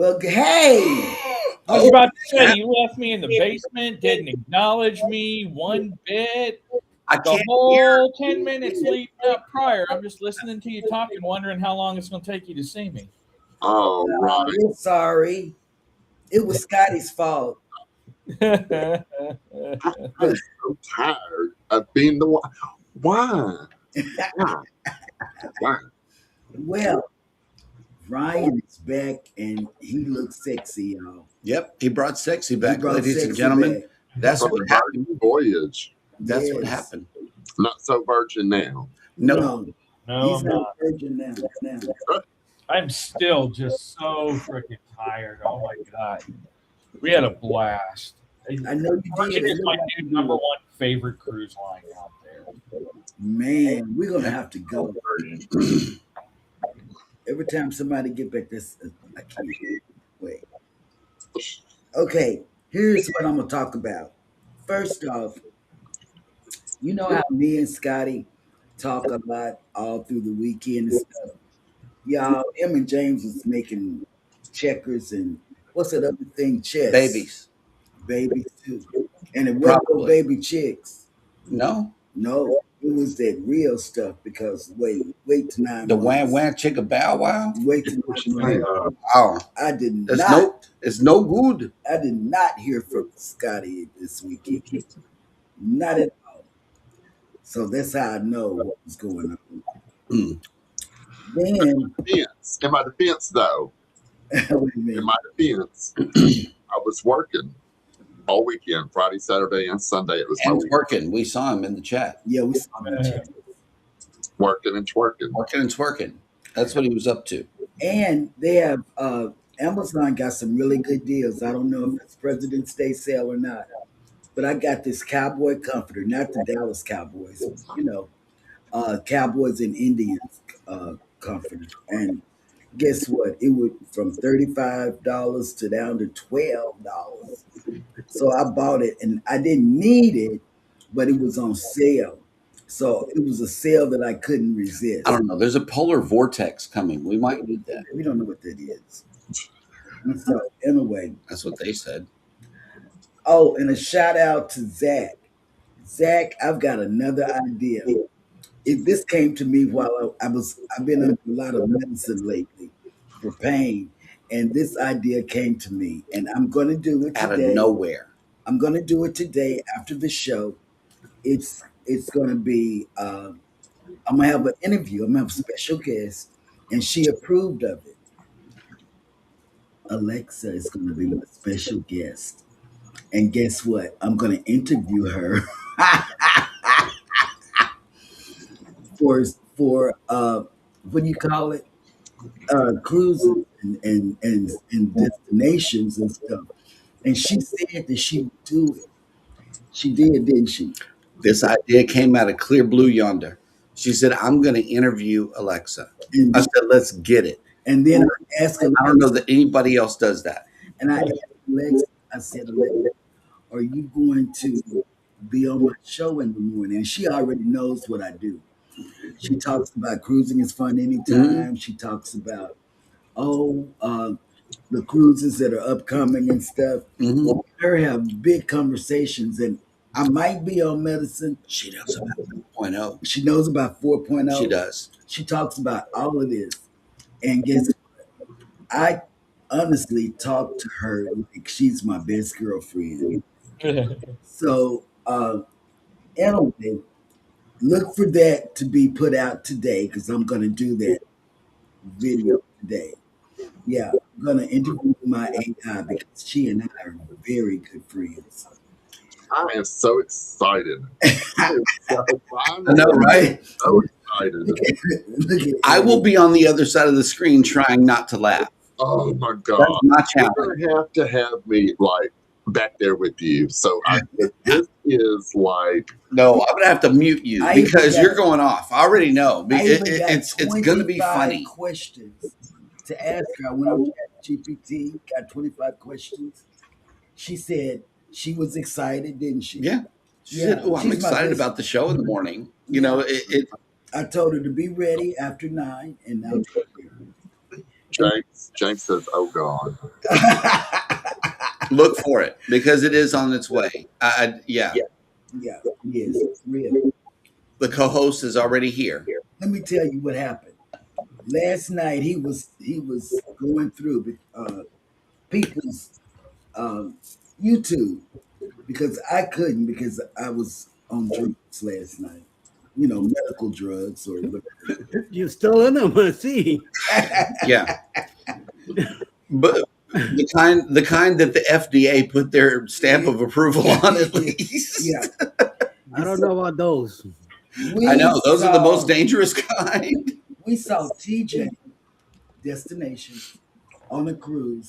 Well, hey. I was about to say, you left me in the basement, didn't acknowledge me one bit. I The can't hear. whole 10 minutes leading up prior, I'm just listening to you talk and wondering how long it's going to take you to see me. Oh, right. We're sorry. It was Scotty's fault. I'm so tired of being the one. Why? Why? Well, Ryan is back and he looks sexy, y'all. Yep, he brought sexy He back, brought ladies and sexy gentlemen. back. That's From what the happened. Virgin Voyage. That's what Yes. happened. Not so virgin now. No, No, he's I'm not not. a virgin now. I'm still just so freaking tired. Oh my God. We had a blast. I know you Virgin did. is my new number one favorite cruise line out there. Man, we're gonna have to go. Every time somebody get back this, I can't wait. Okay, here's what I'm gonna talk about. First off, you know how me and Scotty talk a lot all through the weekend and stuff. Y'all, him and James was making checkers and what's that other thing? Chess. Babies too. And it wasn't no Probably. baby chicks. No, No, it was that real stuff because wait till 9 the months. wham chicka bow wow. Wait till 9 months. Oh, I did it's not. no good. I did not hear from Scotty this weekend. Not at all. So that's how I know what was going on. Mm. Then, In my defense, though, wait a in minute. my defense, I was working all weekend, Friday, Saturday, and Sunday. It was my And week. twerking. We saw him in the chat. Yeah, we saw that. Working and twerking. Working and twerking. That's what he was up to. And they have Amazon got some really good deals. I don't know if it's President's Day sale or not, but I got this cowboy comforter, not the Dallas Cowboys, Cowboys and Indians comforter. And guess what? It went from $35 to down to $12. So I bought it, and I didn't need it, but it was on sale. So it was a sale that I couldn't resist. I don't know. There's a polar vortex coming. We might need that. We don't know what that is. And so anyway, That's what they said. oh, and a shout out to Zach. Zach, I've got another idea. This came to me while I've been on a lot of medicine lately for pain, and this idea came to me, and I'm going to do it Out of today. nowhere. I'm going to do it today after the show. It's going to be. I'm gonna have an interview. I'm gonna have a special guest, and she approved of it. Alexa is going to be my special guest, and guess what? I'm going to interview her for what do you call it? Cruises and destinations and stuff. And she said that she would do it. She did, didn't she? This idea came out of Clear Blue Yonder. She said, I'm going to interview Alexa. And, I said, let's get it. and then I asked Alexa, I don't know that anybody else does that. and I asked Alexa, I said, Alexa, are you going to be on my show in the morning? And she already knows what I do. She talks about cruising is fun anytime. She talks about, the cruises that are upcoming and stuff. Mhm. Her have big conversations, and I might be on medicine. She knows about 4.0. She knows about 4.0. She does. She talks about all of this. And guess what? I honestly talk to her like she's my best girlfriend. So, anyway, look for that to be put out today because I'm going to do that video today. Yeah, I'm going to interview my AI because she and I are very good friends. I am so excited. I know, right? So excited. Look at I will be on the other side of the screen trying not to laugh. Oh my That's God. my You're challenge. gonna have to have me like back there with you. So this is like No, I'm gonna have to mute you I even because got- you're going off. I already know. I even got It's gonna be 25 funny. questions to ask her. I went on GPT, got 25 questions. She said she was excited, didn't she? Yeah. She Yeah, said, "Oh, I'm she's my excited best- about the show in the morning." You Yeah. know, it I told her to be ready after 9, and now James says, "Oh God." Look for it because it is on its way. Yeah. Yeah, yes, really. The co-host is already here. Let me tell you what happened. Last night he was going through people's um, YouTube because I couldn't because I was on drugs last night. You know, medical drugs or whatever. You still in them? I see. Yeah. But the kind that the FDA put their stamp of approval on at least. Yeah. I don't know about those. I know those are the most dangerous kind. We saw TJ Destination on a cruise,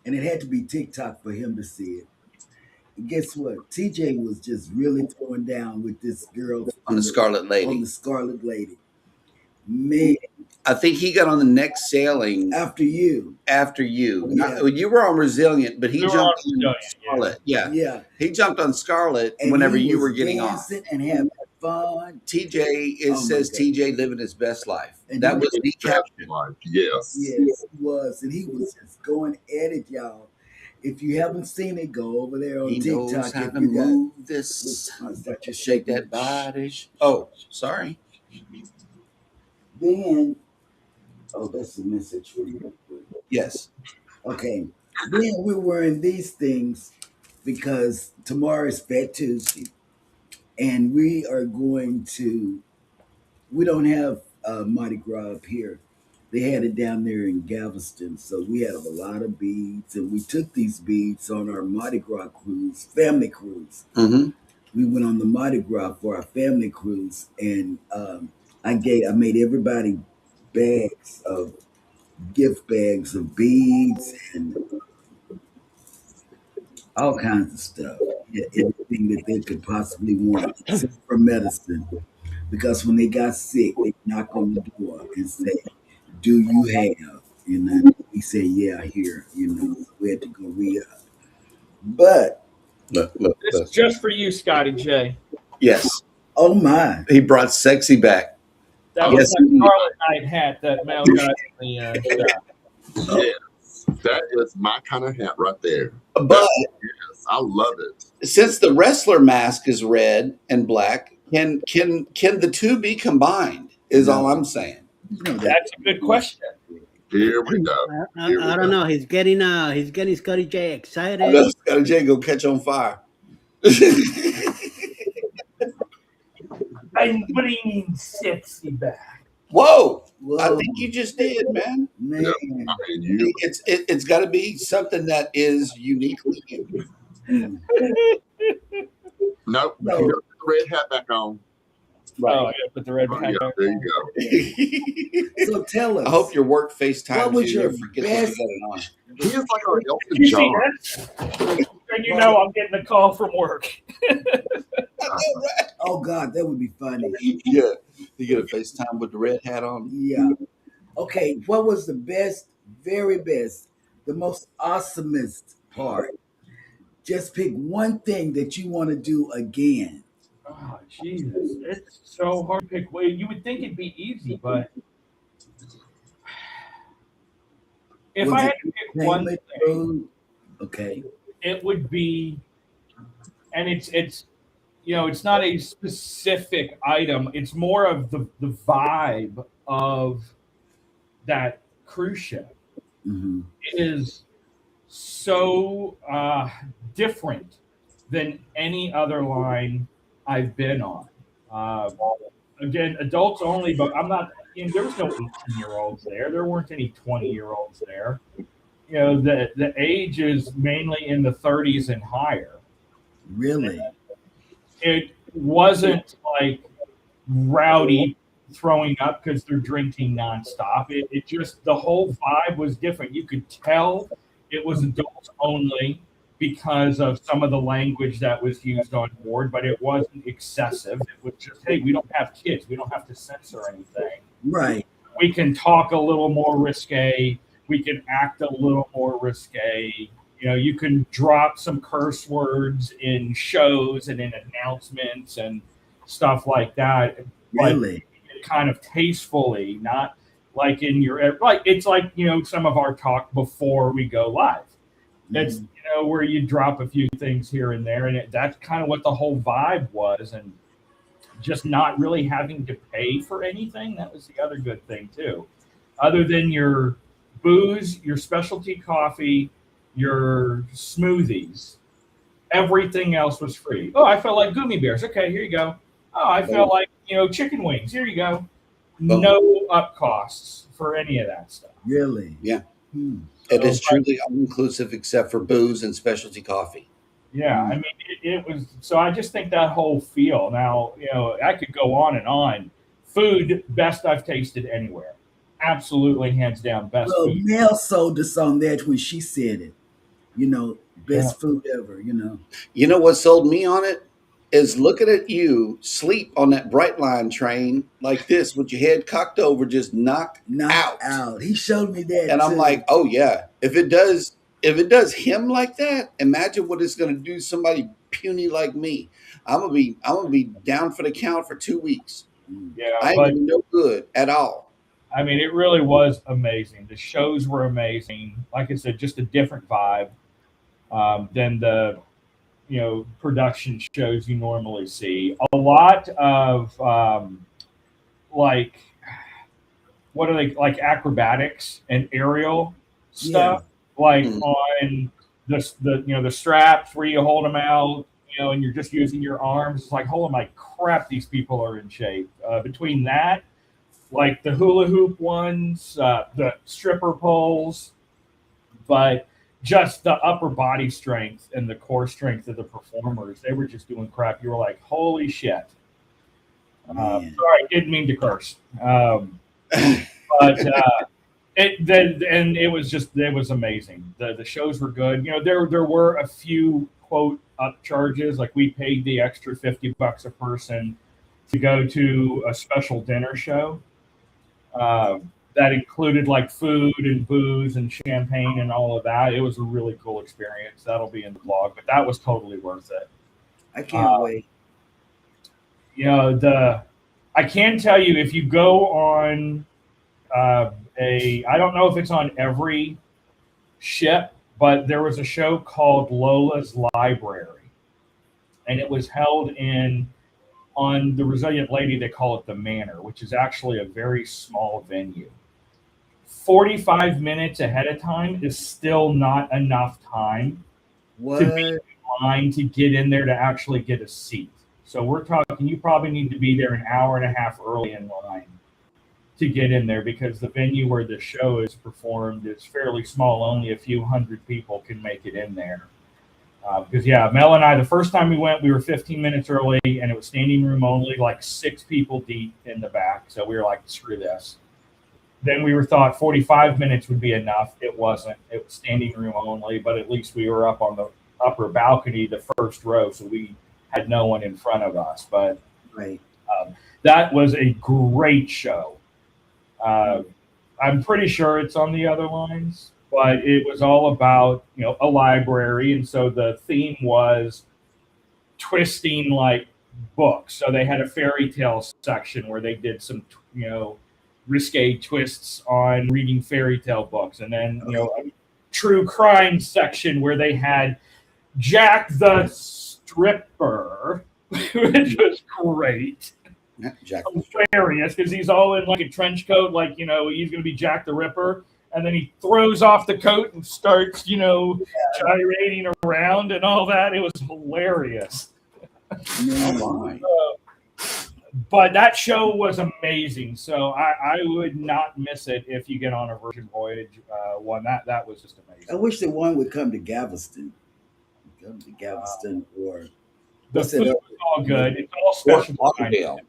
and it had to be TikTok for him to see it. And guess what? TJ was just really throwing down with this girl On the Scarlet on Lady. the Scarlet Lady. Man, I think he got on the next sailing after you. after you. Yeah. You were on Resilient, but he We were jumped on on Resilient, Scarlet. Yeah. Yeah. He jumped on Scarlet And whenever he you was were getting off. dancing and having fun. TJ Oh my says God. TJ living his best life. And That he was the caption. Yes. Yes, he was. And he was just going at it, y'all. If you haven't seen it, go over there on He TikTok. knows how If to you got move this. just Shake that body. Oh, sorry. Then, oh, that's a message for you. Yes. Okay. Then we're wearing these things because tomorrow is Fat Tuesday, and we are going to. We don't have Mardi Gras up here. They had it down there in Galveston, so we have a lot of beads, and we took these beads on our Mardi Gras cruise, family cruise. Mm-hmm. We went on the Mardi Gras for our family cruise, and I made everybody gift bags of beads and all kinds of stuff. Yeah, everything that they could possibly want, except for medicine. Because when they got sick, they knock on the door and say, "Do you have?" And then we say, "Yeah, here." So we had to go re-up. But Look. This is just for you, Scotty J. Yes. oh my, He brought sexy back. That Yes, was that indeed. Scarlet Knight hat that Mel got in the shop. Yes. That is my kind of hat right there. But Yes, I love it. since the wrestler mask is red and black, can the two be combined? Is all I'm saying. That's a good question. Here we go. I don't know. He's getting Scotty J excited. I know Scotty J go catch on fire. I'm bringing sexy back. Whoa! Whoa, I think you just did, man. man. I mean, you. It's got to be something that is uniquely you. Nope. No. You got the red hat back on. Oh, I gotta put the red Oh, hat yeah, back there on. you go. So tell us. I hope your work FaceTime What was you your and forget best- to get it on. He is like our Elton Did you see John. that? And you know I'm getting a call from work. Oh God, that would be funny. Yeah, you get a FaceTime with the red hat on. Yeah. Okay, what was the best, very best, the most awesomest part? Just pick one thing that you want to do again. Oh, Jesus. It's so hard to pick. Well, you would think it'd be easy, but if Was I it had to pick one Payment thing, food? Okay. it would be, and it's it's not a specific item. It's more of the vibe of that cruise ship. Mm-hmm. It is so different than any other line I've been on. Again, adults only, but I'm not. There was no 18-year-olds there. There weren't any 20-year-olds there. The age is mainly in the 30s and higher. Really? It wasn't like rowdy throwing up because they're drinking nonstop. It just, the whole vibe was different. You could tell it was adults only because of some of the language that was used on board, but it wasn't excessive. It was just, hey, we don't have kids. We don't have to censor anything. Right. We can talk a little more risque. We can act a little more risque. You can drop some curse words in shows and in announcements and stuff like that. Really? But kind of tastefully, not like in your like it's like some of our talk before we go live. That's where you drop a few things here and there, and that's kind of what the whole vibe was, and just not really having to pay for anything. That was the other good thing too, other than your booze, your specialty coffee, your smoothies. Everything else was free. Oh, I felt like gummy bears. Okay, here you go. Oh, I felt like chicken wings. Here you go. No up costs for any of that stuff. Really? Yeah. Hmm. It is truly all inclusive except for booze and specialty coffee. Yeah, I mean, it was. So I just think that whole feel. Now, I could go on and on. Food, best I've tasted anywhere. Absolutely, hands down, best Well, food. Mel sold us on that when she said it. Best food ever. You know what sold me on it? Is looking at you sleep on that Brightline train like this with your head cocked over, just knocked out. He showed me that, And I'm too. like, oh yeah, if it does him like that, imagine what it's going to do somebody puny like me. I'm gonna be down for the count for 2 weeks. Yeah, I ain't but gonna be no good at all. I mean, it really was amazing. The shows were amazing. Like I said, just a different vibe than the production shows you normally see. A lot of like what are they like acrobatics and aerial stuff, like on the straps where you hold them out, and you're just using your arms. It's like, holy my crap, these people are in shape. Between that, like the hula hoop ones, the stripper poles, but just the upper body strength and the core strength of the performers, they were just doing crap. You were like, holy shit. Sorry, didn't mean to curse. But it was amazing. The shows were good. There were a few quote up charges, like we paid the extra $50 a person to go to a special dinner show. That included like food and booze and champagne and all of that. It was a really cool experience. That'll be in the vlog, but that was totally worth it. I can't wait. I can tell you if you go on I don't know if it's on every ship, but there was a show called Lola's Library, and it was held on the Resilient Lady. They call it the Manor, which is actually a very small venue. 45 minutes ahead of time is still not enough time to be in line to get in there to actually get a seat. So we're talking, you probably need to be there an hour and a half early in line to get in there, because the venue where the show is performed is fairly small. Only a few hundred people can make it in there. Because Mel and I, the first time we went, we were 15 minutes early, and it was standing room only, like 6 people deep in the back. So we were like, screw this. Then we thought 45 minutes would be enough. It wasn't. It was standing room only, but at least we were up on the upper balcony, the first row, so we had no one in front of us. But that was a great show. I'm pretty sure it's on the other lines, but it was all about a library, and so the theme was twisting like books. So they had a fairy tale section where they did some risque twists on reading fairy tale books, and then a true crime section where they had Jack the Stripper, which was great. Jack Hilarious, because he's all in like a trench coat, like he's going to be Jack the Ripper, and then he throws off the coat and starts gyrating around and all that. It was hilarious. But that show was amazing, so I would not miss it if you get on a Virgin Voyage one. That was just amazing. I wish the one would come to Galveston. Or the food was all good. It's all special. Fort Lauderdale.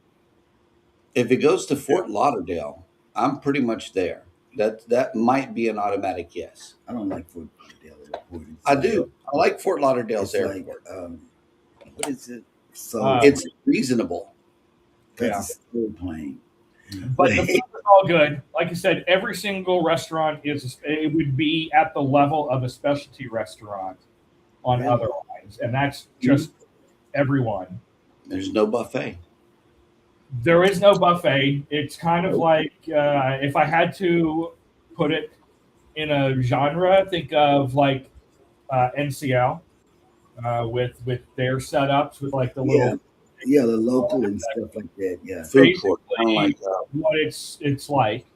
If it goes to Fort Lauderdale, I'm pretty much there. That might be an automatic yes. I don't like Fort Lauderdale Airport. I do. I like Fort Lauderdale's airport. What is it? So it's reasonable. It's still plain. But the food was all good. Like I said, every single restaurant it would be at the level of a specialty restaurant on other lines, and that's just everyone. There's no buffet. There is no buffet. It's kind of like if I had to put it in a genre, think of like NCL with their setups with like the Yeah, little yeah, the local and stuff like that. Yeah, Food court, kind of basically like what it's like.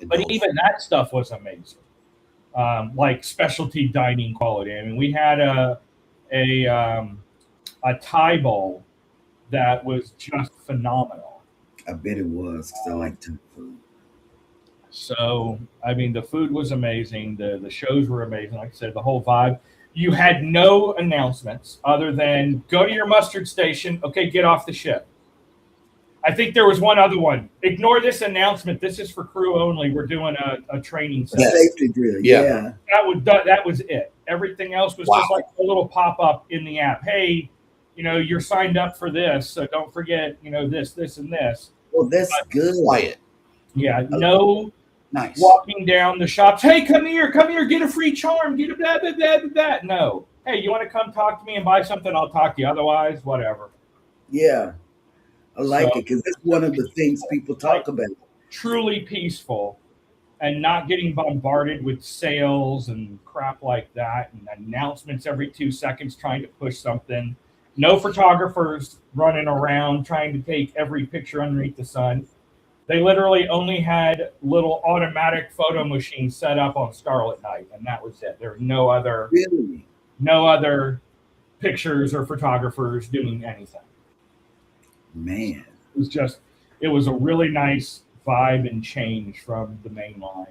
But adult. even that stuff was amazing. Like specialty dining quality. I mean, we had a Thai bowl that was just phenomenal. I bet it was because I like Thai food. So, I mean, the food was amazing. The shows were amazing. Like I said, the whole vibe. You had no announcements other than go to your mustard station. Okay, get off the ship. I think there was one other one. Ignore this announcement. This is for crew only. We're doing a training A session. safety drill. Yeah. Yeah. That was it. Everything else was just like a little pop up in the app. Hey, you're signed up for this, so don't forget, this, and this. Well, that's good. Quiet. Yeah, no Nice. walking down the shops. Hey, come here, get a free charm, get a blah, blah, blah, blah, blah. No. Hey, you want to come talk to me and buy something? I'll talk to you. Otherwise, whatever. Yeah, I like So- it because that's one of the things people talk about. Truly peaceful and not getting bombarded with sales and crap like that and announcements every 2 seconds trying to push something. No photographers running around trying to take every picture underneath the sun. They literally only had little automatic photo machines set up on Starlit Night, and that was it. There were Really, no other pictures or photographers doing anything. man. It was a really nice vibe and change from the main line.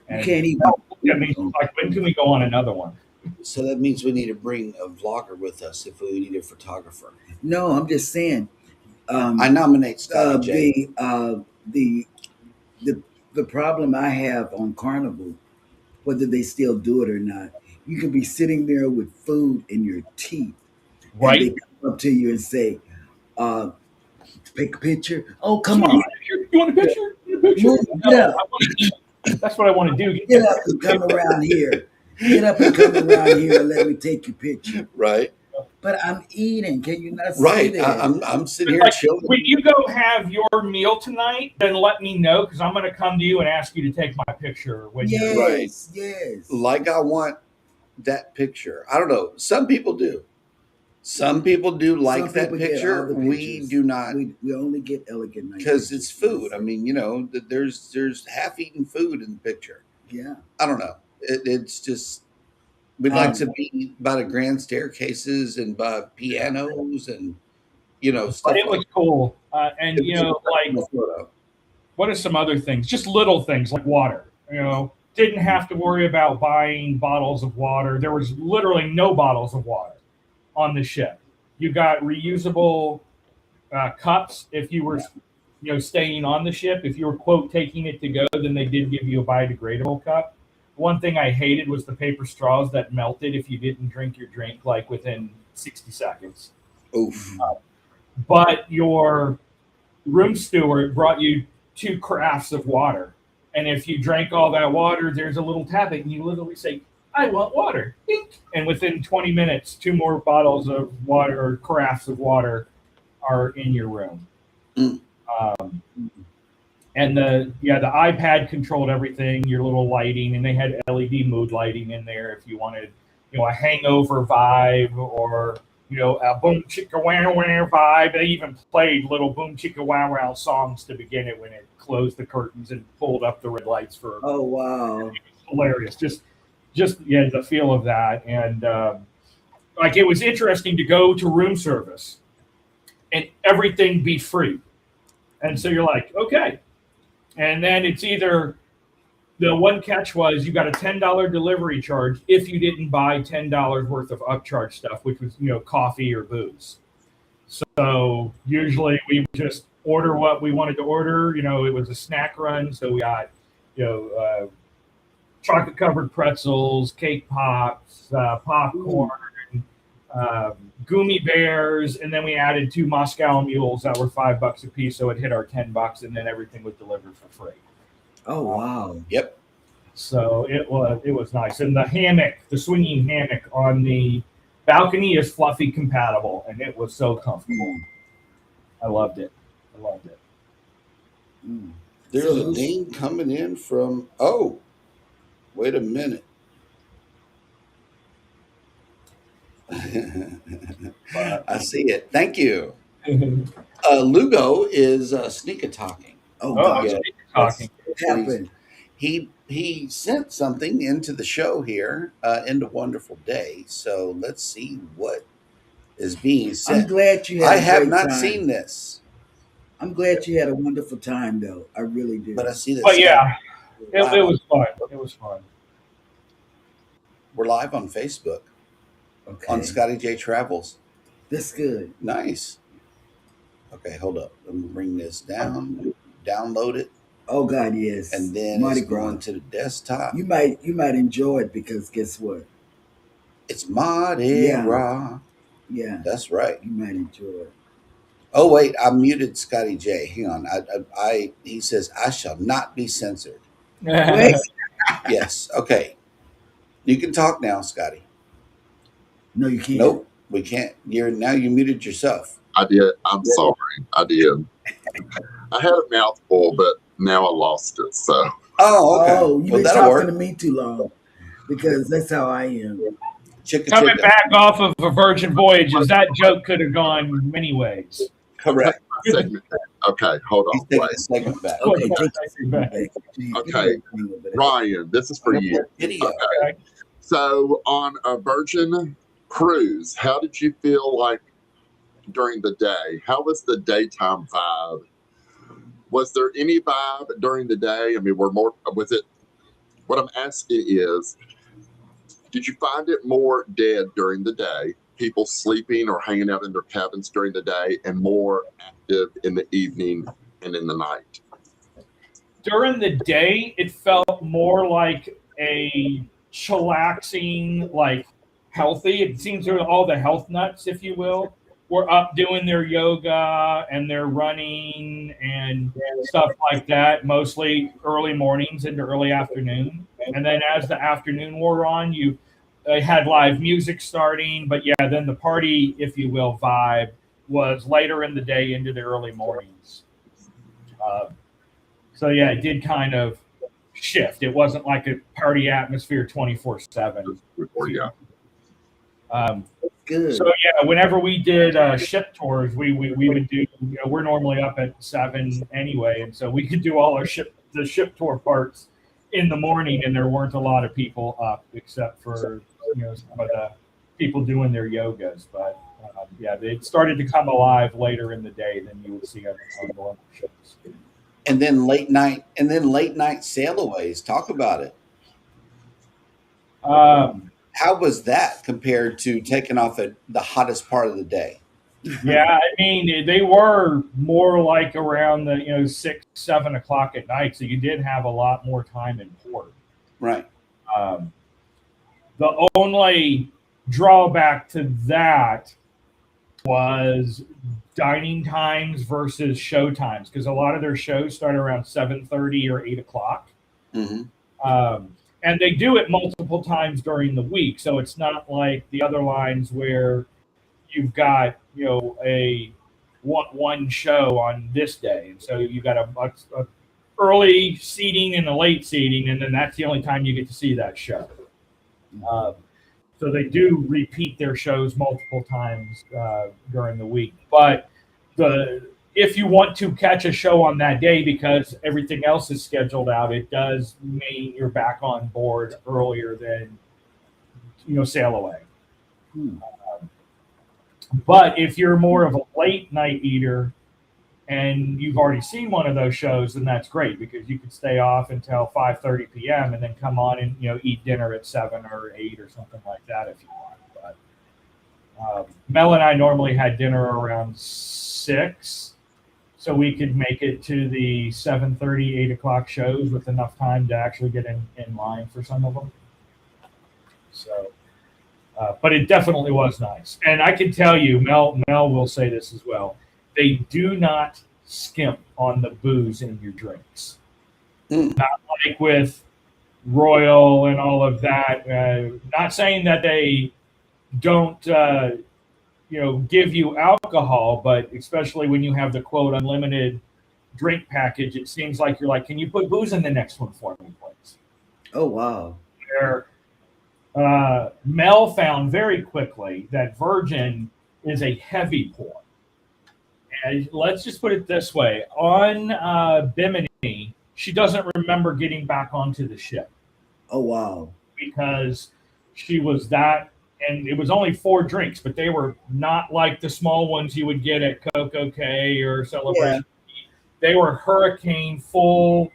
You And can't even. I mean, like, when can we go on another one? So that means we need to bring a vlogger with us if we need a photographer. No, I'm just saying. I nominate Scott J. The problem I have on Carnival, whether they still do it or not, you can be sitting there with food in your teeth, and they come up to you and say, "Take a picture." Oh, come on, You want a picture? move, No, get up, I want to eat. That's what I want to do. get up and come around here. Get up and come around here and let me take your picture. Right. But I'm eating. Can you not see Right. that? I'm sitting here Like, chilling. when you go have your meal tonight, then let me know because I'm going to come to you and ask you to take my picture. When you're Yes, yes. Like I want that picture. I don't know. Some people do. Some people do like Some that people get all picture. the We pictures. do not, We only get elegant night because pictures. it's food. I mean, there's half-eaten food in the picture. Yeah. I don't know. It's just we like to be by the grand staircases and by pianos and stuff But it like was cool. And, like, photo. what are some other things? Just little things like water. Didn't have to worry about buying bottles of water. There was literally no bottles of water on the ship. You got reusable cups if you were, staying on the ship. If you were, quote, taking it to go, then they did give you a biodegradable cup. One thing I hated was the paper straws that melted if you didn't drink your drink like within 60 seconds. Oof. But your room steward brought you 2 carafes of water. And if you drank all that water, there's a little tablet, and you literally say, "I want water." Dink. And within 20 minutes, 2 more bottles of water or carafes of water are in your room. Mm. And the iPad controlled everything, your little lighting, and they had LED mood lighting in there if you wanted, a hangover vibe or, a boom chicka wow wow vibe. They even played little boom chicka wow wow songs to begin it when it closed the curtains and pulled up the red lights for Oh wow. hilarious. Just the feel of that. And like, it was interesting to go to room service and everything be free. And so you're like, okay. And then it's either the one catch was you got a $10 delivery charge if you didn't buy $10 worth of upcharge stuff, which was, coffee or booze. So usually we would just order what we wanted to order. It was a snack run. So we got, chocolate covered pretzels, cake pops, popcorn, gummy bears, and then we added 2 Moscow mules that were $5 a piece, so it hit our $10, and then everything was delivered for free. Oh wow. Yep. So it was nice, and the swinging hammock on the balcony is fluffy compatible, and it was so comfortable. I loved it. I loved it. Mm. There's So a ding coming in from. Oh, wait a minute. I see it. Thank you. Lugo is sneaker talking. Oh Oh, God, Yeah, speaker that's talking. what he's. happened. He sent something into the show here, into Wonderful Day. So let's see what is being I'm sent. glad you had I a have great not time. seen this, I'm glad you had a wonderful time, though. I really but I do. see that But yeah, it live on, was fun. It was fun. we're live on Facebook on Okay, Scotty J Travels. that's good. Nice. Okay, hold up. Let me bring this down, download it, Oh God, yes. and then Mardi it's going Gras. to the desktop. You might enjoy it because guess what? It's Mardi Yeah. Gras. Yeah, That's right. you might enjoy it. Oh wait, I muted Scotty J. Hang on. He says I shall not be censored. Wait, Yes. Okay. You can talk now, Scotty. no, you can't. Nope, we can't. You muted yourself. I did. I'm sorry. I did. I had a mouthful, but now I lost it. So Oh, okay. Oh, you've Well, been that'll talking work. to me too long because that's how I am. Chicka Coming chicka. back off of a Virgin Voyages, that joke could have gone many ways. Correct. my segment. Okay, hold He's on. taking Wait. a segment back. Okay, take Take your it segment back. back. Jeez, Okay. get away from me over there. Ryan, this is for you. Video. Okay. So on a Virgin cruise, how did you feel like during the day? How was the daytime vibe? Was there any vibe during the day? I mean, was it, what I'm asking is, did you find it more dead during the day, people sleeping or hanging out in their cabins during the day, and more active in the evening and in the night? During the day, it felt more like a chillaxing, like healthy. It seems that all the health nuts, if you will, were up doing their yoga and their running and stuff like that, mostly early mornings into early afternoon. And then as the afternoon wore on, you had live music starting. But yeah, then the party, if you will, vibe was later in the day into the early mornings. So yeah, it did kind of shift. It wasn't like a party atmosphere 24/7. Yeah. Good. So yeah, whenever we did ship tours, we would do. We're normally up at 7 anyway, and so we could do all our the ship tour parts in the morning, and there weren't a lot of people up except for some of the people doing their yogas. But yeah, they started to come alive later in the day than you would see on normal ships. And then late night sailaways. Talk about it. How was that compared to taking off at the hottest part of the day? Yeah, I mean they were more like around the 6, 7 o'clock at night, so you did have a lot more time in port. Right. The only drawback to that was dining times versus show times, because a lot of their shows start around 7:30 or 8 o'clock. Mm-hmm. And they do it multiple times during the week, so it's not like the other lines where you've got a one show on this day, and so you got a early seating and a late seating, and then that's the only time you get to see that show. So they do repeat their shows multiple times during the week, but if you want to catch a show on that day because everything else is scheduled out, it does mean you're back on board earlier than sail away. But if you're more of a late night eater and you've already seen one of those shows, then that's great because you could stay off until 5:30 p.m. and then come on and eat dinner at 7 or 8 or something like that if you want. But Mel and I normally had dinner around 6, so we could make it to the 7:30, 8 o'clock shows with enough time to actually get in line for some of them. So. But it definitely was nice. And I can tell you, Mel will say this as well. They do not skimp on the booze in your drinks. Not like with Royal and all of that. Not saying that they don't give you alcohol, but especially when you have the quote unlimited drink package, it seems like you're like, can you put booze in the next one for me, please? Oh wow. Where Mel found very quickly that Virgin is a heavy pour. And let's just put it this way: on Bimini, she doesn't remember getting back onto the ship Oh wow. because she was that, and it was only 4 drinks, but they were not like the small ones you would get at Coco K or Yeah. Celebration. They were hurricane full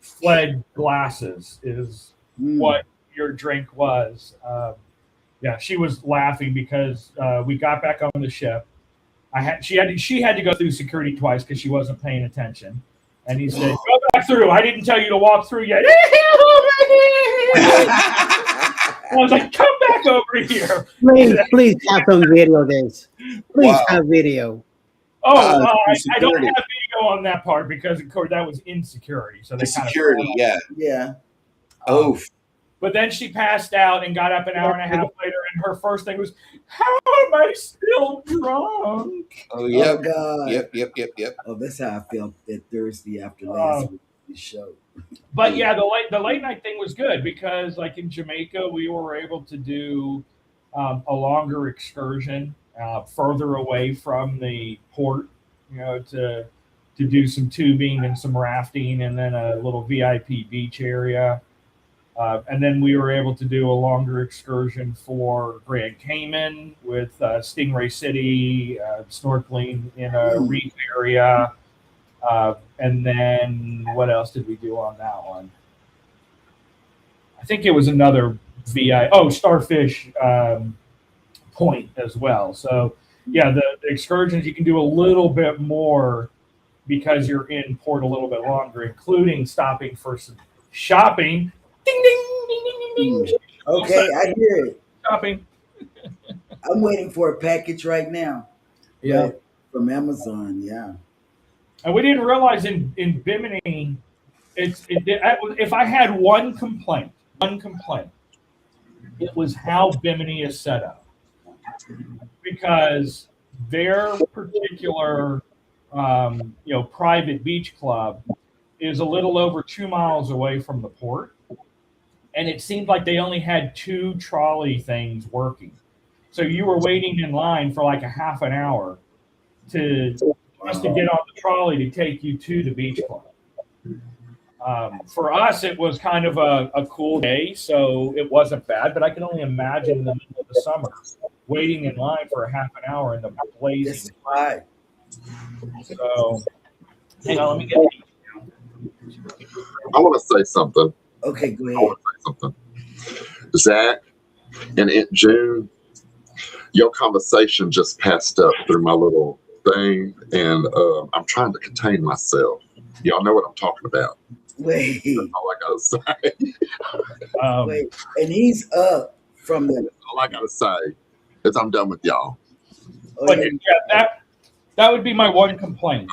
fledged glasses, is Mm. what your drink was. Yeah, she was laughing because we got back on the ship. She had to go through security twice because she wasn't paying attention. And he said, "Go back through. I didn't tell you to walk through yet." I was like, "Come back over here." Please have some video, this. Please Wow. have video. Oh, I don't security. have video on that part because, of course, that was insecurity. So they kind of Security, yeah. Yeah. Oh, But then she passed out and got up an hour and a half later, and her first thing was, "How am I still drunk?" oh, yep, Oh God. yep. Oh, that's how I felt that Thursday after last Um, week's show. But yeah, the late night thing was good because, like in Jamaica, we were able to do a longer excursion further away from the port, to do some tubing and some rafting, and then a little VIP beach area. And then we were able to do a longer excursion for Grand Cayman with Stingray City, snorkeling in a Hmm. reef area. And then what else did we do on that one? I think it was another Starfish Point as well. So yeah, the excursions you can do a little bit more because you're in port a little bit longer, including stopping for some shopping. Ding ding ding ding ding ding. Okay, I hear it. Shopping. I'm waiting for a package right now. Yeah. But from Amazon, yeah. And we didn't realize in Bimini, if I had one complaint, it was how Bimini is set up because their particular private beach club is a little over 2 miles away from the port, and it seemed like they only had 2 trolley things working. So you were waiting in line for like a half an hour just to get on the trolley to take you to the beach club. For us, it was kind of a cool day, so it wasn't bad. But I can only imagine in the middle of the summer waiting in line for a half an hour in the blazing. That's why. So, hang on, let me get. I want to say something. Okay, go I ahead. want to say something. Zach and Aunt June, your conversation just passed up through my little thing, and I'm trying to contain myself. Y'all know what I'm talking about. Wait, That's all I gotta say. wait. And he's up from the. All I gotta say is I'm done with y'all. Oh, But yeah. yeah, that would be my one complaint.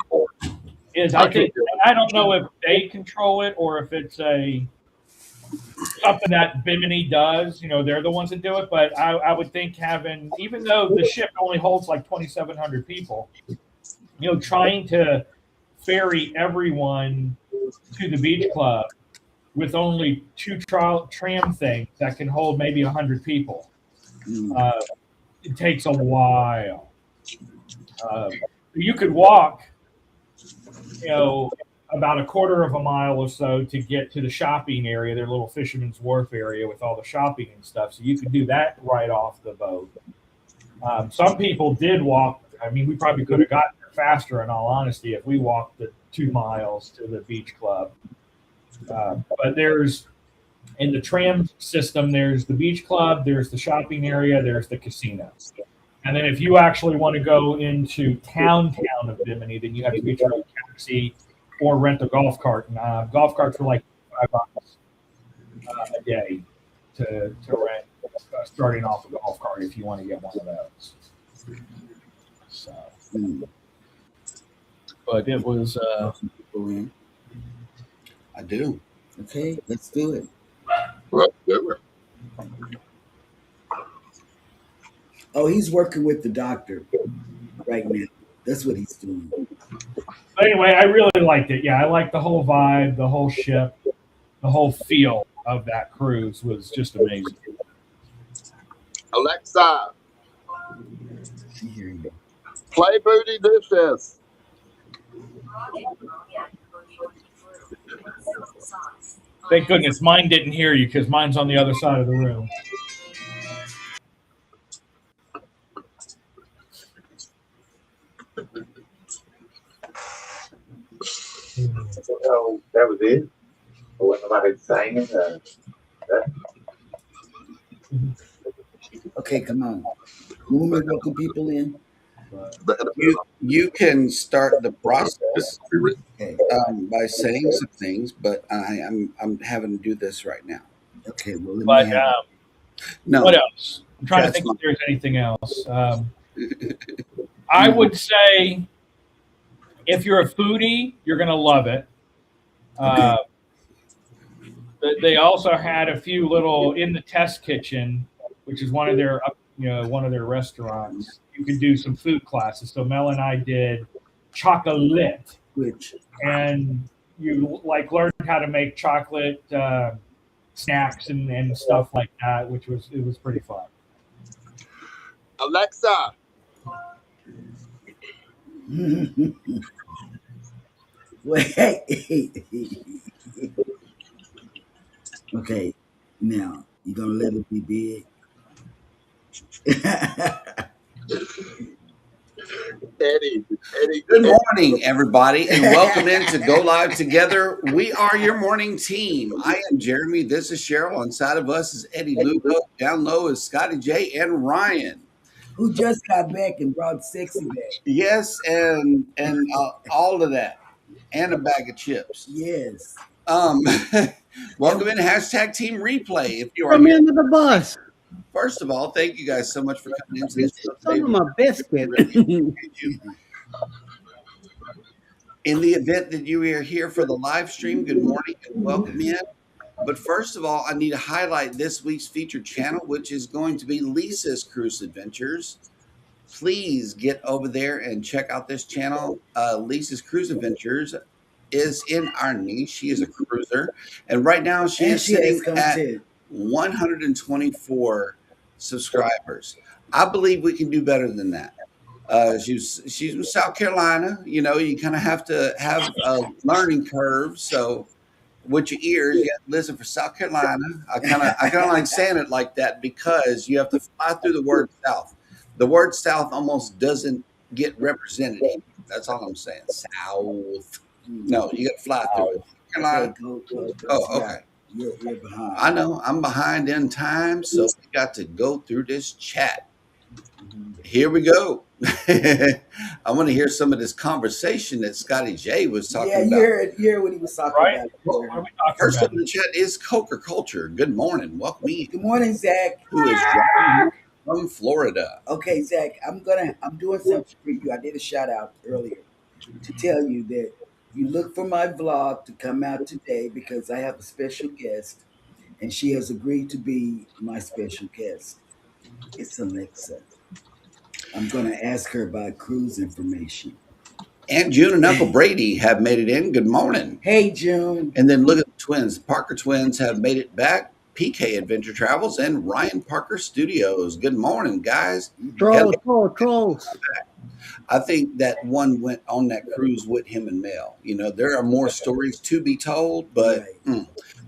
Is I think I don't know if they control it or if it's something that Bimini does. They're the ones that do it. But I would think even though the ship only holds like 2,700 people, trying to ferry everyone to the beach club with only 2 tram things that can hold maybe 100 people. It takes a while. You could walk, about a quarter of a mile or so to get to the shopping area, their little Fisherman's Wharf area with all the shopping and stuff. So you could do that right off the boat. Some people did walk. I mean, we probably could have gotten there faster, in all honesty, if we walked the 2 miles to the beach club. But in the tram system, there's the beach club, there's the shopping area, there's the casino. And then if you actually want to go into town of Bimini, then you have to get your own taxi or rent a golf cart. And golf carts are like $5 a day to rent, starting off a golf cart if you want to get one of those. So, but it was. I do. Okay, let's do it. Let's do it. Oh, he's working with the doctor right now. That's what he's doing. But anyway, I really liked it. Yeah, I liked the whole vibe, the whole ship, the whole feel of that cruise was just amazing. Alexa, She hear you. play Booty Dishes. Thank goodness mine didn't hear you because mine's on the other side of the room. So that was it. Wasn't nobody singing. Okay, come on. When we welcome people in. You can start the process Okay. by saying some things, but I'm having to do this right now. Okay. Well, let But me have No, what else? I'm trying to That's think fine. if there's anything else. I would say if you're a foodie, you're going to love it. Okay. They also had a few little in the test kitchen, which is one of their restaurants. You could do some food classes. So Mel and I did chocolate, which and you like learned how to make chocolate snacks and stuff like that, which was pretty fun. Alexa, wait. Okay. Now you gonna let it be big? Eddie. Good morning, everybody, and welcome in to Go Live Together. We are your morning team. I am Jeremy. This is Cheryl. On side of us is Eddie Lugo. Down low is Scotty J and Ryan. Who just got back and brought sexy back? Yes, and all of that, and a bag of chips. Yes. Welcome in hashtag Team Replay. If you are Throw me here, under the bus. first of all, thank you guys so much for coming into this show today. Some of my biscuit. In the event that you are here for the live stream, good morning and welcome in. But first of all, I need to highlight this week's featured channel, which is going to be Lisa's Cruise Adventures. Please get over there and check out this channel. Lisa's Cruise Adventures is in our niche. She is a cruiser. And right now she And is she has sitting at content. 124 subscribers. I believe we can do better than that. She's from South Carolina. You know, you kind of have to have a learning curve. So with your ears, you have to listen for South Carolina. I kind of like saying it like that because you have to fly through the word South. The word South almost doesn't get represented. That's all I'm saying. South. No, you got to fly through it. Carolina. Oh, okay. You're behind. I know I'm behind in time, so we got to go through this chat. Here we go. I want to hear some of this conversation that Scotty J was talking about. You heard what he was talking Right? about. What are we talking First about? up in the chat is Coker Culture. Good morning. Welcome in. Good morning, Zach. Who is John from Florida. Okay, Zach, I'm doing something for you. I did a shout out earlier to tell you that you look for my vlog to come out today because I have a special guest and she has agreed to be my special guest. It's Alexa. I'm going to ask her about cruise information. And June and Uncle Brady have made it in. Good morning. Hey, June. And then look at the twins. Parker twins have made it back. PK Adventure Travels and Ryan Parker Studios. Good morning, guys. Trolls. I think that one went on that cruise with him and Mel. You know, there are more stories to be told, but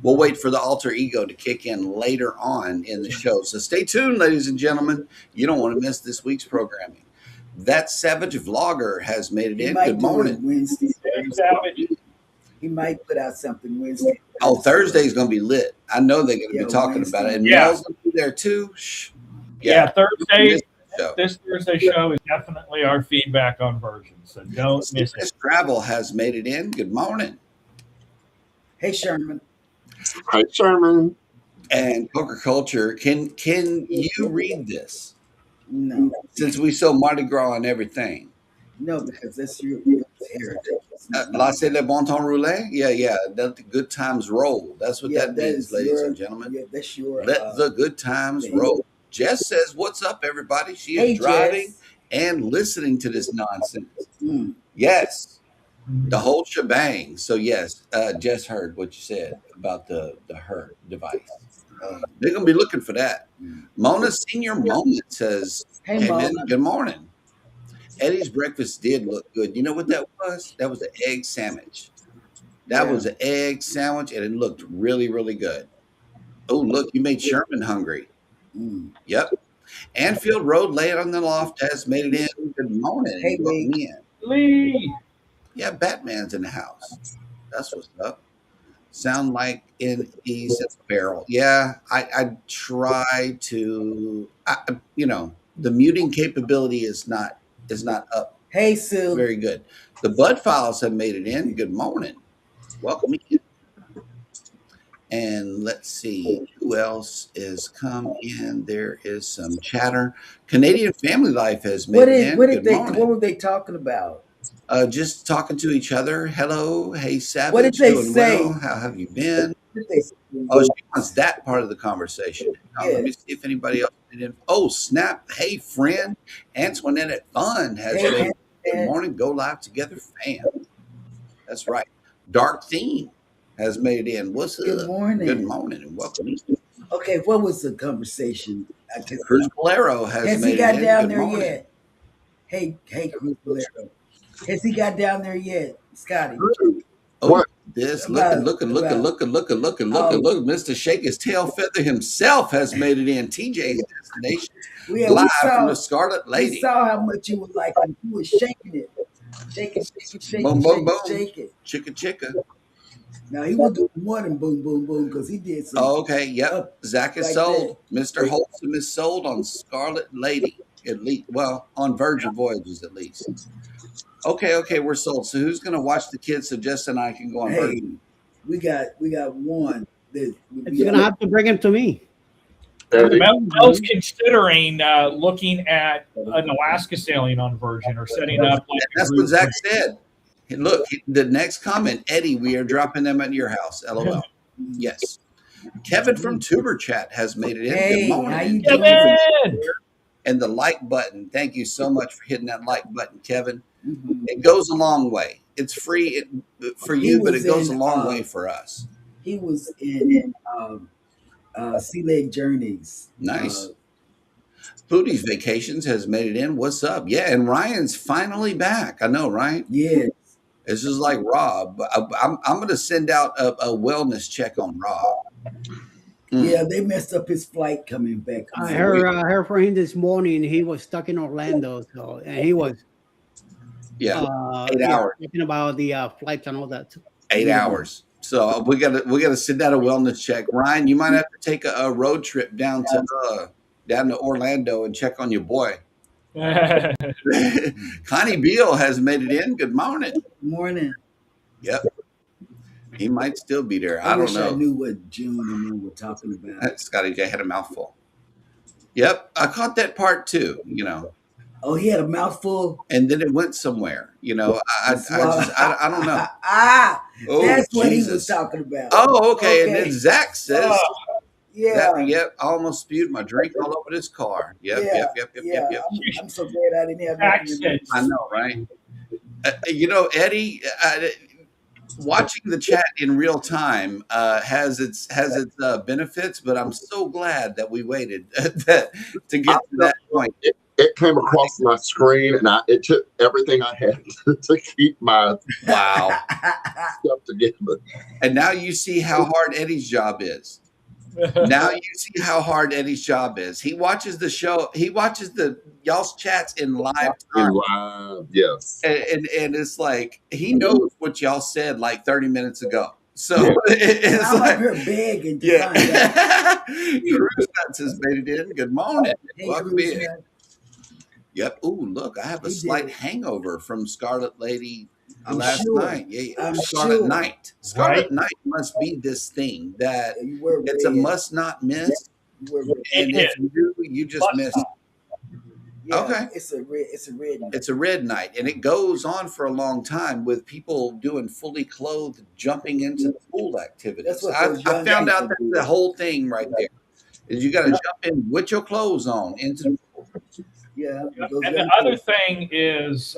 we'll wait for the alter ego to kick in later on in the show. So stay tuned, ladies and gentlemen. You don't want to miss this week's programming. That Savage Vlogger has made it in. Good morning. Wednesday. He might put out something Wednesday. Oh, Thursday's going to be lit. I know they're going to be talking about it. And Mel's going to be there too. Yeah, Thursday. This Thursday show is definitely our feedback on versions, so don't miss it. Travel has made it in. Good morning. Hey, Sherman. Hi, Sherman. And Poker Culture, can you read this? No. Since we so Mardi Gras and everything. No, because that's your heritage. Laissez le bon temps rouler? Yeah. Let the good times roll. That's what that means, ladies and gentlemen. Yeah, that's your. Let the good times roll. Jess says, "What's up, everybody?" She is Hey, driving Jess. and listening to this nonsense. Mm. Yes, the whole shebang. So yes, Jess heard what you said about the her device. They're gonna be looking for that. Mm. Mona Senior Moment says, Hey, "Hey man, Mona. good morning." Eddie's breakfast did look good. You know what that was? That was an egg sandwich. That Yeah. was an egg sandwich, and it looked really, really good. Oh, look, you made Sherman hungry. Mm. Yep. Anfield Road, lay it on the loft, has made it in. Good morning, Hey, and welcome Lee. in. Lee. Yeah, Batman's in the house. That's what's up. Sound like in East at the barrel. Yeah, I try to. The muting capability is not up Hey, Sue. very good. The Bud Files have made it in. Good morning. Welcome in. And let's see who else is come in. There is some chatter. Canadian Family Life has made it in. Good What morning. were they talking about? Just talking to each other. Hello, hey What did Savage, they doing say? well. How have you been? What did they say? Oh, she wants that part of the conversation. Now, Yeah. let me see if anybody else made it. Oh, snap. Hey, friend. Antoinette at Fun has Hey, made it. Good Antoinette. morning. Go live together, fam. That's right. Dark Theme has made it in. What's Good up? morning. Good morning and welcome. Okay, what was the conversation? Cruz Bolero has Has he made got it in. down Good there morning. yet? Hey, Cruz Bolero. Has he got down there yet, Scotty? Oh, What? this About- looking. about- Look. Mr. Shake his tail feather himself has made it in. TJ's destination We live from the Scarlet we Lady. saw how much you would like him. He was shaking it. Shake it, shake it, shake Boom, it, boom, shake boom. it, shake it. Chicka chicka. Now he was doing more than boom, boom, boom, because he did some Oh, okay, yep. up Zach is like sold. Mr. Wholesome is sold on Scarlet Lady, at least. Well, on Virgin Voyages, at least. Okay, we're sold. So who's going to watch the kids so Jess and I can go on Hey, Virgin? we got one that You're gonna have to bring him to me. Eddie? Mel's considering looking at an Alaska sailing on Virgin or setting up like a That's what group. Zach said. Hey, look, the next comment, Eddie, we are dropping them at your house. LOL. Yes. Kevin from Tuber Chat has made it in. Hey, Good morning. how you Thank you for Kevin! and the like button. Thank you so much for hitting that like button, Kevin. Mhm. It goes a long way. It's free for He you, but was it goes a in, long way for us. He was in Sea Lake Journeys. Nice. Foodie's Vacations has made it in. What's up? Yeah, and Ryan's finally back. I know, right? Yeah. This is like Rob. I'm going to send out a wellness check on Rob. Yeah, they messed up his flight coming back. I heard from him this morning. He was stuck in Orlando, and he was 8 hours. talking about the flights and all that. 8 hours. So we gotta send out a wellness check. Ryan, you might have to take a road trip down to Orlando and check on your boy. Connie Beal has made it in. Good morning. Morning. Yep. He might still be there. I don't wish I know. knew what June and them were talking about. Scotty J had a mouthful. Yep, I caught that part too. Oh, he had a mouthful. And then it went somewhere. I don't know. That's what he Jesus. was talking about. Oh, okay. And then Zach says, yeah, yep, I almost spewed my drink all over this car. Yep. I'm so glad I didn't have nothing. I know, right? Eddie, watching the chat in real time has its benefits, but I'm so glad that we waited to get to that point. It came across my screen, and it took everything I had to keep my stuff together. And now you see how hard Eddie's job is. Now you see how hard Eddie's job is. He watches the show. He watches y'all's chats in live time. In live, yes. And it's like he knows what y'all said like 30 minutes ago. So it's I'm like up here begging to yeah. find out. Cruise Nuts has made it in. Good morning. Hey, Welcome Cruise in. Nuts. Yep. Ooh, look, I have a slight hangover from Scarlet Lady last sure. night. Yeah, I'm Scarlet sure. Night. Scarlet Right. Night must be this thing that You were it's a red. must not miss. You were red. And if you do, you just miss it. Yeah, Okay. It's a red night. It's a red night, and it goes on for a long time with people doing fully clothed, jumping into the pool activities. That's what I those young found out people that's do. the whole thing right there. is you got to jump in with your clothes on into the pool. Yeah, it goes And the very other quick. thing is,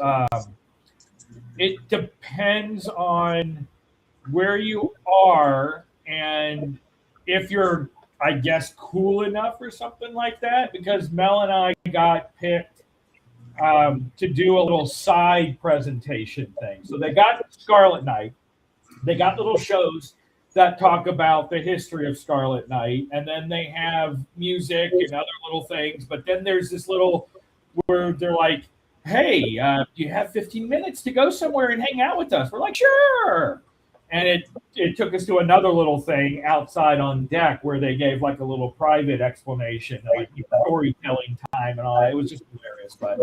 it depends on where you are and if you're, I guess, cool enough or something like that. Because Mel and I got picked to do a little side presentation thing. So they got Scarlet Night. They got little shows that talk about the history of Scarlet Night, and then they have music and other little things. But then there's this little where they're like, "Hey, do you have 15 minutes to go somewhere and hang out with us?" We're like, "Sure." And it took us to another little thing outside on deck where they gave like a little private explanation, like storytelling time and all that. It was just hilarious, but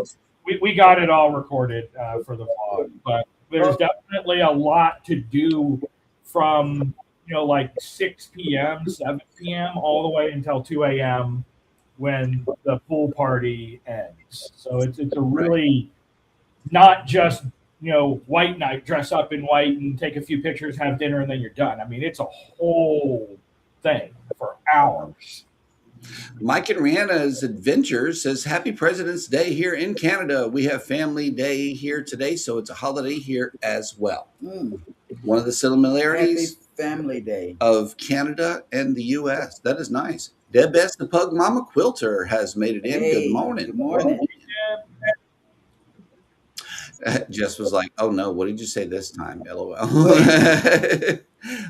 we got it all recorded for the vlog. But there's definitely a lot to do from like 6 p.m., 7 p.m. all the way until 2 a.m. when the pool party ends. So it's a really not just white night, dress up in white and take a few pictures, have dinner, and then you're done. I mean, it's a whole thing for hours. Mike and Rihanna's Adventure says, Happy President's Day here in Canada. We have Family Day here today, so it's a holiday here as well. One of the similarities Happy Family Day of Canada and the U.S. That is nice. Deb S. the Pug Mama Quilter has made it in. Hey, Good morning. good morning. Jess was like, oh no, what did you say this time? LOL.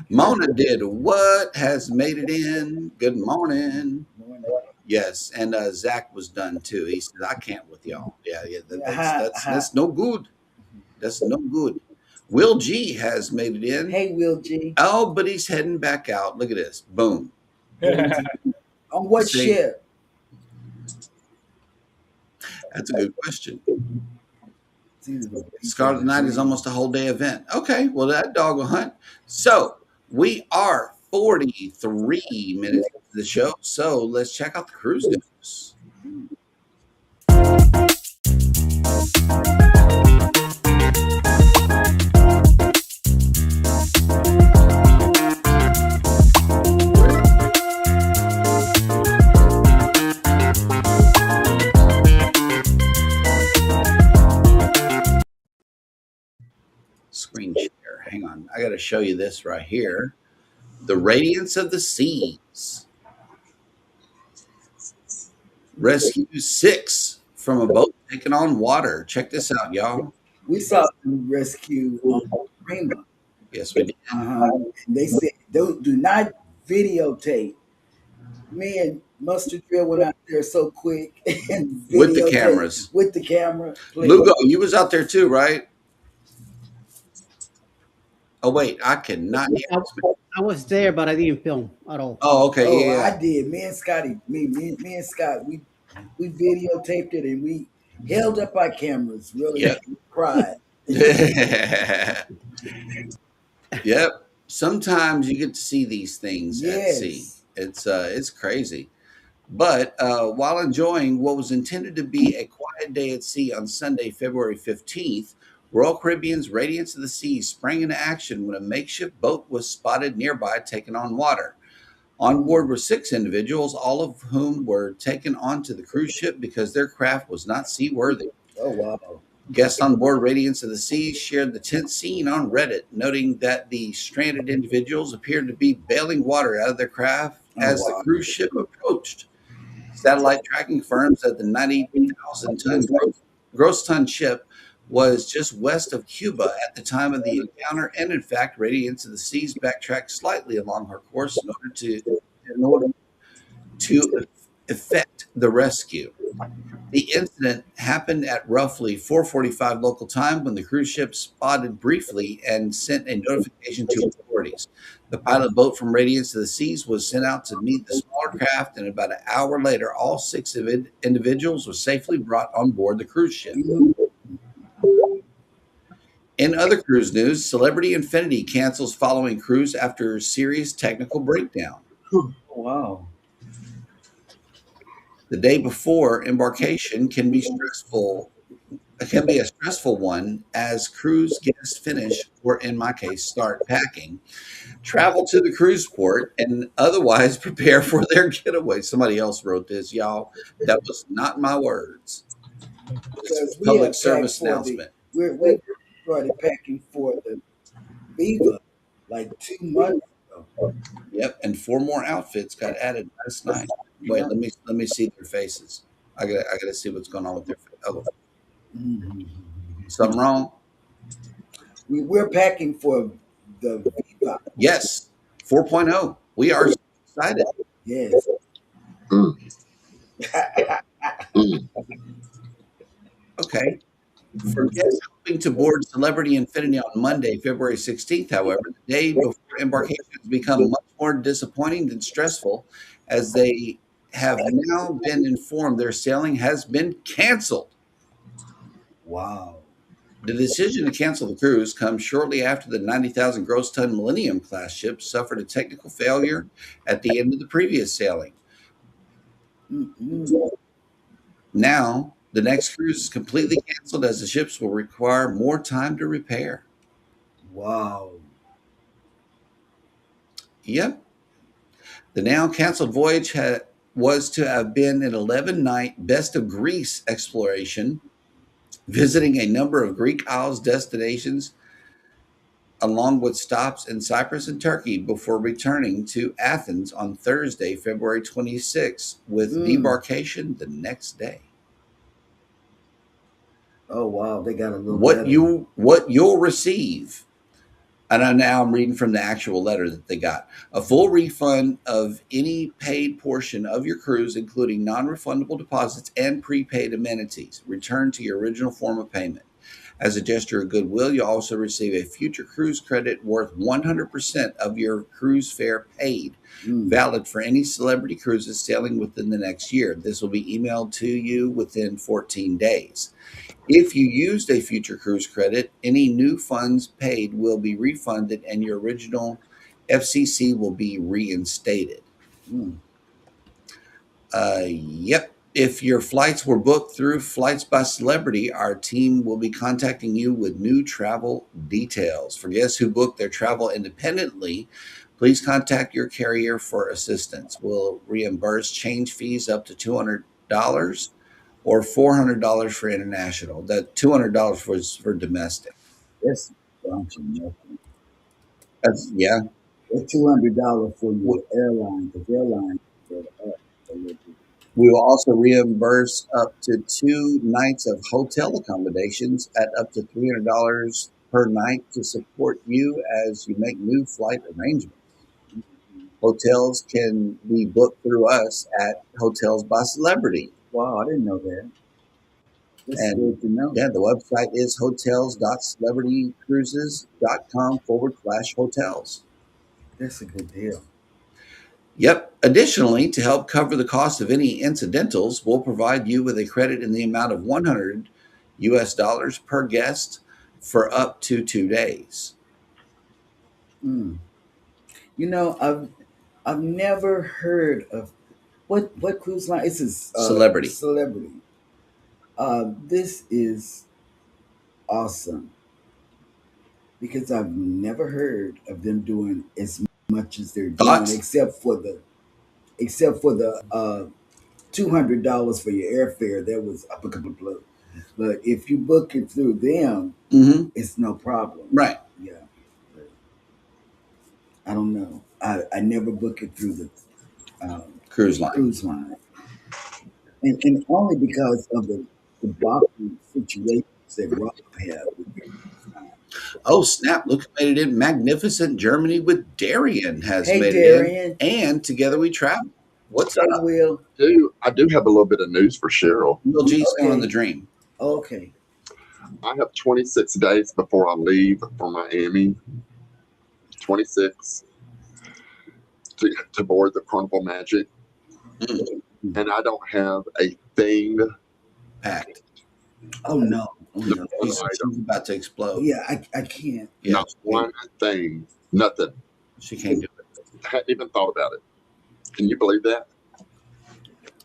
Mona did what has made it in. Good morning. Yes, and Zach was done too. He said, I can't with y'all. Yeah, that's no good. That's no good. Will G has made it in. Hey, Will G. Oh, but he's heading back out. Look at this. Boom. On what ship? That's a good question. Scarlet Night is almost a whole day event. Okay, well, that dog will hunt. So we are 43 minutes into the show. So let's check out the cruise news. Screen share. Hang on. I got to show you this right here. The Radiance of the Seas. Rescue 6 from a boat taking on water. Check this out, y'all. We saw them rescue Prima. Yes, we did. They said, do not videotape. Me and Mustard Drill went out there so quick and with the cameras. With the camera. Please. Lugo, you was out there too, right? Oh wait, I cannot hear. I was there, but I didn't film at all. Oh, okay. Yeah. I did. Me and Scotty, me and Scott, we videotaped it and we held up our cameras. Really, cried. Yep. Sometimes you get to see these things at sea. It's crazy. But while enjoying what was intended to be a quiet day at sea on Sunday, February 15th, Royal Caribbean's Radiance of the Seas sprang into action when a makeshift boat was spotted nearby taking on water. On board were 6 individuals, all of whom were taken onto the cruise ship because their craft was not seaworthy. Oh, wow. Guests on board Radiance of the Seas shared the tense scene on Reddit, noting that the stranded individuals appeared to be bailing water out of their craft as the cruise ship approached. Satellite tracking confirms that the 90,000-ton gross ton ship was just west of Cuba at the time of the encounter, and in fact, Radiance of the Seas backtracked slightly along her course in order to effect the rescue. The incident happened at roughly 4:45 local time when the cruise ship spotted briefly and sent a notification to authorities. The pilot boat from Radiance of the Seas was sent out to meet the smaller craft, and about an hour later, all 6 individuals were safely brought on board the cruise ship. In other cruise news, Celebrity Infinity cancels following cruise after serious technical breakdown. Wow. The day before embarkation can be stressful can be a stressful one as cruise guests finish, or in my case, start packing, travel to the cruise port, and otherwise prepare for their getaway. Somebody else wrote this, y'all. That was not my words. It's because a we public have packed service for the announcement. we started packing for the Viva like 2 months ago. Yep, and 4 more outfits got added last night. Wait, Yeah. let me see their faces. I gotta see what's going on with their face. Oh, Mhm. something wrong? We're packing for the Viva. Yes, 4.0. We are so excited. Yes. Mm, mm. Okay. For guests hoping to board Celebrity Infinity on Monday, February 16th, however, the day before embarkation has become much more disappointing than stressful as they have now been informed their sailing has been canceled. Wow. The decision to cancel the cruise comes shortly after the 90,000 gross ton Millennium class ship suffered a technical failure at the end of the previous sailing. Mm-mm. Now, the next cruise is completely canceled as the ships will require more time to repair. Wow. Yep. The now canceled voyage was to have been an 11-night best of Greece exploration, visiting a number of Greek Isles destinations, along with stops in Cyprus and Turkey before returning to Athens on Thursday, February 26th, with Mm. debarkation the next day. Oh wow, they got a little What better. you'll receive, and now I'm reading from the actual letter that they got. A full refund of any paid portion of your cruise, including non-refundable deposits and prepaid amenities, returned to your original form of payment. As a gesture of goodwill, you'll also receive a future cruise credit worth 100% of your cruise fare paid, Mm. valid for any Celebrity cruises sailing within the next year. This will be emailed to you within 14 days. If you used a future cruise credit, any new funds paid will be refunded and your original FCC will be reinstated. Mm. Yep. If your flights were booked through Flights by Celebrity, our team will be contacting you with new travel details. For guests who book their travel independently, please contact your carrier for assistance. We'll reimburse change fees up to $200 or $400 for international. That $200 was for domestic. That's a bunch of nothing. Yeah. That's $200 for your airline, because airline go up a little bit. We will also reimburse up to 2 nights of hotel accommodations at up to $300 per night to support you as you make new flight arrangements. Hotels can be booked through us at Hotels by Celebrity. Wow, I didn't know that. That's And good to know. yeah, the website is hotels.celebritycruises.com/hotels. That's a good deal. Yep. Additionally, to help cover the cost of any incidentals, we'll provide you with a credit in the amount of $100 per guest for up to 2 days. Mm. You know, I've never heard of what cruise line. This is Celebrity. Celebrity. This is awesome because I've never heard of them doing as much as they're doing, Thoughts? except for the $200 for your airfare. That was up a couple of blue. But if you book it through them, Mm-hmm. it's no problem. Right. Yeah. But I don't know. I never book it through the Cruise line. cruise line, and only because of the blocking situations that Rob had with their cruise line. Oh, snap. Look who made it in. Magnificent Germany with Darian has Hey, made it Darian. in. And Together We Travel. What's Hey, up? Will. I do have a little bit of news for Cheryl. Will G's going on the Okay. dream. Okay. I have 26 days before I leave for Miami. 26 to board the Carnival Magic, Mm, and I don't have a thing. packed. Oh no. Oh Not no. one She's item. about to explode. Yeah, I can't. Yeah, Not one thing. Nothing. she can't do it. Hadn't even thought about it. Can you believe that?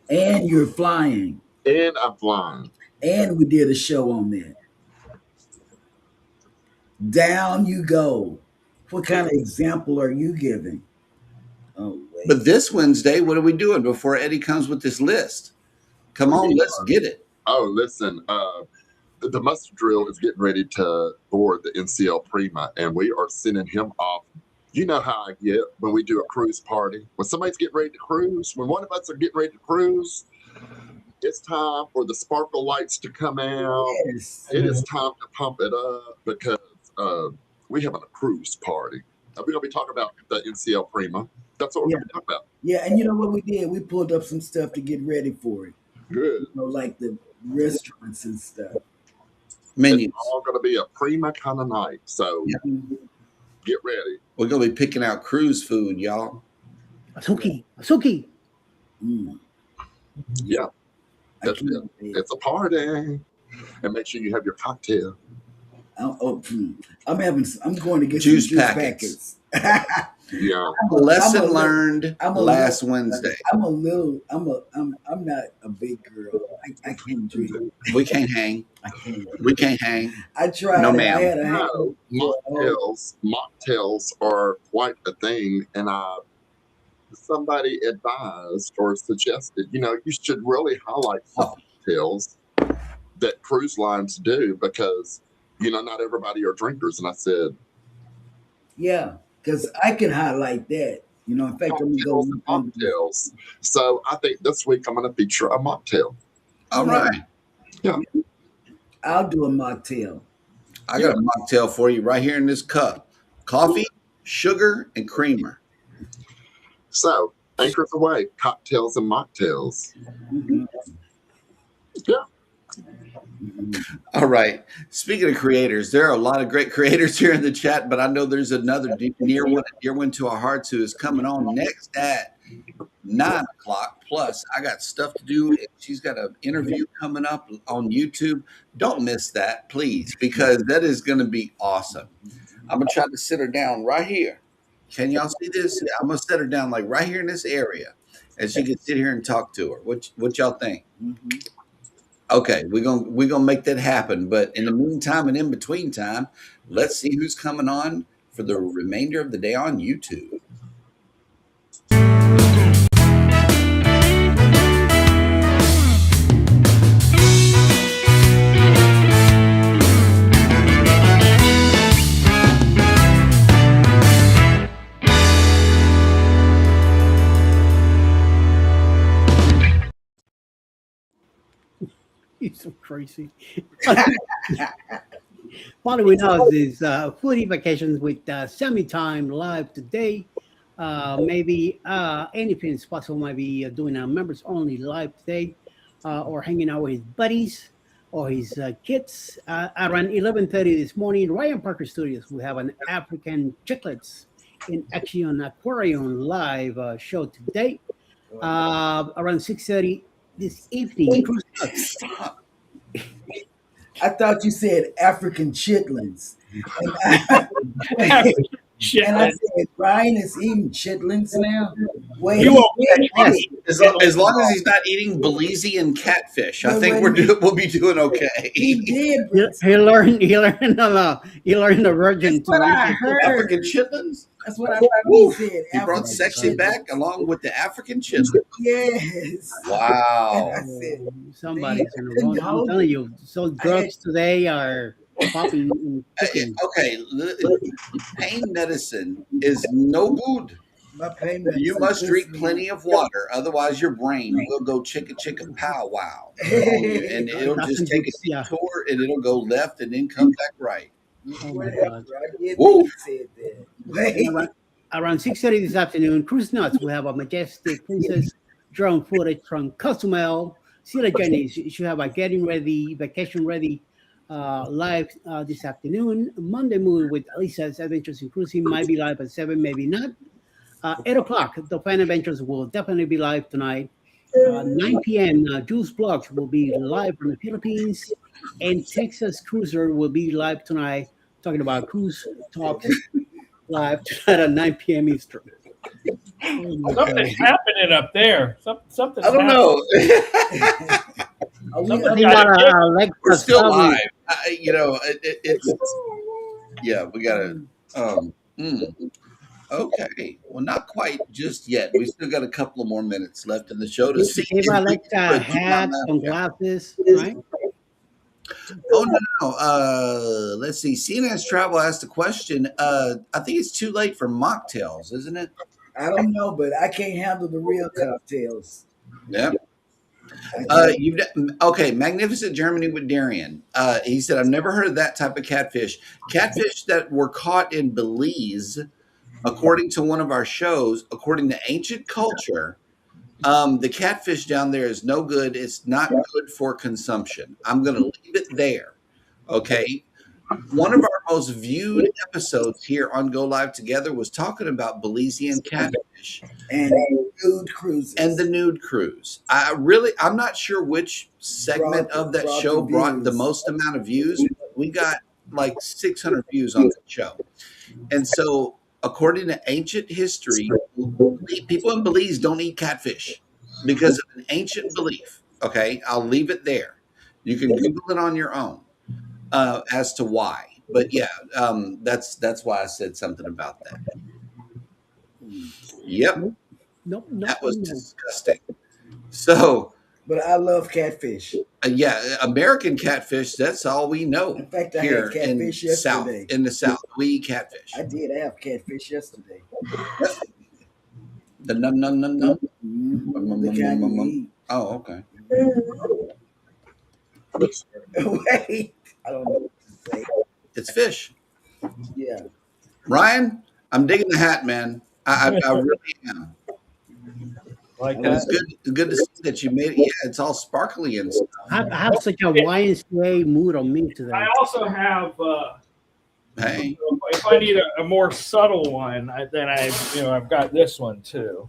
And you're flying. And I'm flying. and we did a show on that. Down you go. What kind of example are you giving? Oh, wait. But this Wednesday, what are we doing before Eddie comes with this list? Come on, let's get it. Oh, listen, the muster drill is getting ready to board the NCL Prima, and we are sending him off. You know how I get when we do a cruise party. When somebody's getting ready to cruise, when one of us are getting ready to cruise, it's time for the sparkle lights to come out. Yes. It is time to pump it up because we're having a cruise party. We're going to be talking about the NCL Prima. That's what we're going to be talking about. Yeah, and you know what we did? We pulled up some stuff to get ready for it. Good. You know, like the restaurants and stuff. Menus. It's all going to be a Prima kind of night. So get ready. We're going to be picking out cruise food, y'all. Suki. Mm. Yeah. I That's can't it. wait. It's a party. And make sure you have your cocktail. I'm going to get Juice some juice packets. Yeah. Lesson learned last Wednesday. I'm not a big girl. I can't drink. We can't hang. I can't. We can't hang. I tried. No, it. ma'am. I had a No, mocktails are quite a thing. And somebody advised or suggested, you should really highlight some mocktails that cruise lines do because, not everybody are drinkers. And I said, yeah, because I can highlight that. In fact, I'm cocktails and going to mocktails. So I think this week I'm going to feature a mocktail. All right. Yeah. I'll do a mocktail. I got a mocktail for you right here in this cup. Coffee, sugar, and creamer. So, anchors away, cocktails and mocktails. Mm-hmm. Yeah. All right. Speaking of creators, there are a lot of great creators here in the chat, but I know there's another dear one to our hearts who is coming on next at 9 o'clock. Plus, I got stuff to do. She's got an interview coming up on YouTube. Don't miss that, please, because that is going to be awesome. I'm going to try to sit her down right here. Can y'all see this? I'm going to set her down like right here in this area and she can sit here and talk to her. What y'all think? Mm-hmm. Okay, we're gonna make that happen. But in the meantime and in between time, let's see who's coming on for the remainder of the day on YouTube. He's so crazy. Following us is Foodie Vacations with Sammy Time live today. Maybe anything is possible. Might be doing a members only live today, or hanging out with his buddies or his kids. Around 11:30 this morning, Ryan Parker Studios will have an African Chicklets in Action Aquarium live show today. Around 6:30 this evening. I thought you said African chitlins. And I said, Ryan is eating chitlins now? Wait. Yes. As long as he's not eating Belizean catfish, I think we'll be doing okay. He did. He learned the virgin. That's what I heard. African chitlins? That's what I thought he said. He brought African sexy chitlins. back along with the African chitlins. Yes. Wow. And I said, Somebody's in the wrong. I'm telling you, so drugs today are popping. And cooking. Okay, pain medicine is no good. my payment. You must drink plenty of water, otherwise your brain will go chicka chicka pow wow, and it'll just take a detour and it'll go left and then come back right. Oh my God. Woo. Said that. Around 6:30 this afternoon, Cruise Nuts will have a majestic princess drone footage from Cozumel. Sheila Jenny should have a getting ready, vacation ready live this afternoon. Monday Moon with Alisa's Adventures in Cruising might be live at 7, maybe not. 8 o'clock, the Fan Adventures will definitely be live tonight. 9 p.m., Juice Blogs will be live from the Philippines. And Texas Cruiser will be live tonight, talking about cruise talks live tonight at 9 p.m. Eastern. Something's happening up there. Something's I don't know. Are we Somebody I think got a kick. Alexa We're still probably. live. It's yeah. We gotta. Okay. Well, not quite just yet. We still got a couple of more minutes left in the show to see Give if we Alexa can a put you on hat, that. sunglasses, right? Oh no. Let's see. CNS Travel asked a question. I think it's too late for mocktails, isn't it? I don't know, but I can't handle the real cocktails. Yeah. I can't. Okay, Magnificent Germany with Darian. He said, I've never heard of that type of catfish. Catfish that were caught in Belize, according to one of our shows, according to ancient culture, the catfish down there is no good. It's not good for consumption. I'm going to leave it there. Okay. One of our most viewed episodes here on Go Live Together was talking about Belizean catfish And nude cruises. and the nude cruise. I'm not sure which segment of that show brought the most amount of views. We got like 600 views on the show. And so, according to ancient history, people in Belize don't eat catfish because of an ancient belief. Okay, I'll leave it there. You can Google it on your own as to why. But yeah, that's why I said something about that. Yep, Nope. that was disgusting. So, But I love catfish. yeah, American catfish. That's all we know. In fact, I here had catfish in South. yesterday. In the South, we eat catfish. I did have catfish yesterday. The num num num num. The kind you eat. Oh, okay. Wait, I don't know what to say. It's fish. Yeah. Ryan, I'm digging the hat, man. I really am. Like And it's that. good to see that you made it. Yeah, it's all sparkly and stuff. I have such a YMCA mood on me today. I also have. Hey, If I need a more subtle one, then I've got this one too.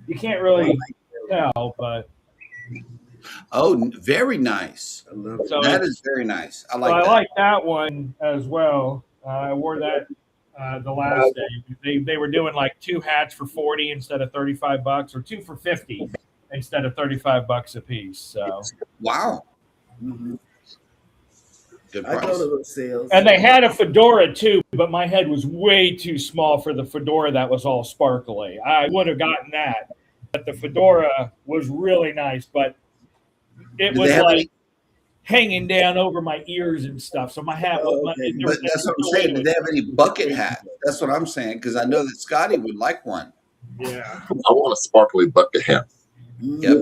You can't really tell, but oh, very nice. I love it. so That is very nice. I so like I that. like that one as well. I wore that the last day. They were doing like 2 hats for 40 instead of $35, or 2 for 50 instead of $35 a piece. So Wow, Mm-hmm. good I go price. to those sales. and they had a fedora too, but my head was way too small for the fedora that was all sparkly. I would have gotten that, but the fedora was really nice, but it Do was they have like any? hanging down over my ears and stuff. So my hat was. Oh, okay. But that's what I'm saying. Do they have any bucket hats? That's what I'm saying because I know that Scotty would like one. Yeah. I want a sparkly bucket hat. Mhm. Yep.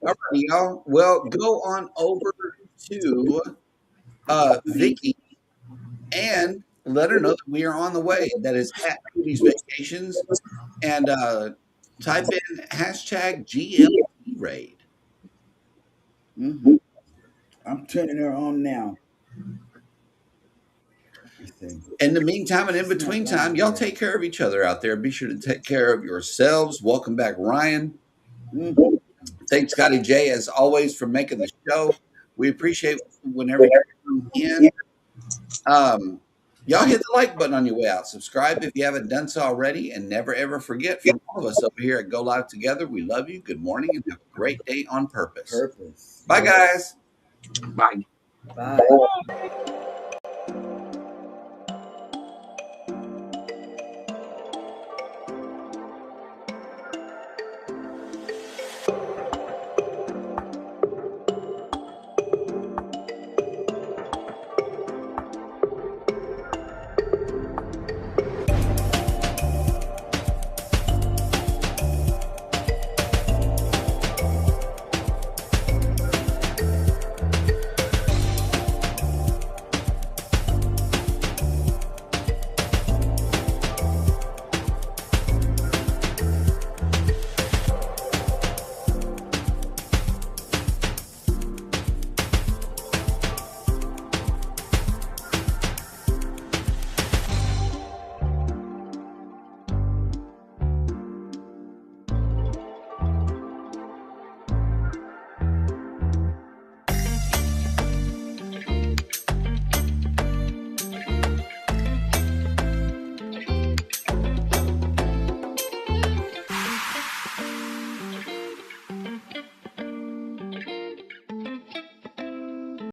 All right, y'all. Well, go on over to Vicky and let her know that we are on the way. That is at Cooties Vacations, and type in hashtag GLT raid. Mhm. I'm turning her on now. Let's see. In the meantime and in between time, y'all take care of each other out there. Be sure to take care of yourselves. Welcome back, Ryan. Mhm. Thanks, Scotty J, as always, for making the show. We appreciate whenever you come in. Y'all hit the like button on your way out. Subscribe if you haven't done so already. And never, ever forget, from all of us over here at Go Live Together, we love you. Good morning and have a great day on purpose. Purpose. Bye, guys. Bye. Bye.